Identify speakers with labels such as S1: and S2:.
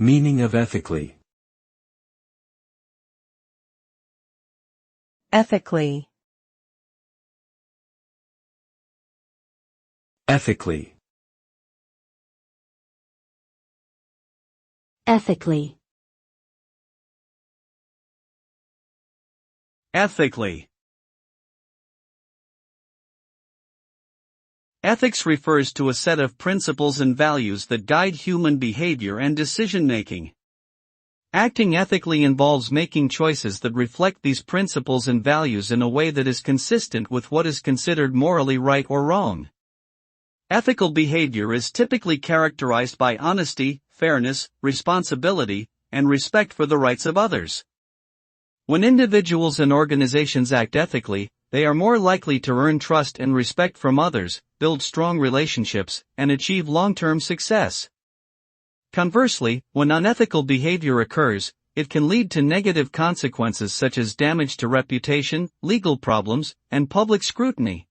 S1: Meaning of ethically.
S2: Ethically.
S1: Ethically.
S3: Ethically.
S4: Ethically. Ethics refers to a set of principles and values that guide human behavior and decision-making. Acting ethically involves making choices that reflect these principles and values in a way that is consistent with what is considered morally right or wrong. Ethical behavior is typically characterized by honesty, fairness, responsibility, and respect for the rights of others. When individuals and organizations act ethically, they are more likely to earn trust and respect from others, build strong relationships, and achieve long-term success. Conversely, when unethical behavior occurs, it can lead to negative consequences such as damage to reputation, legal problems, and public scrutiny.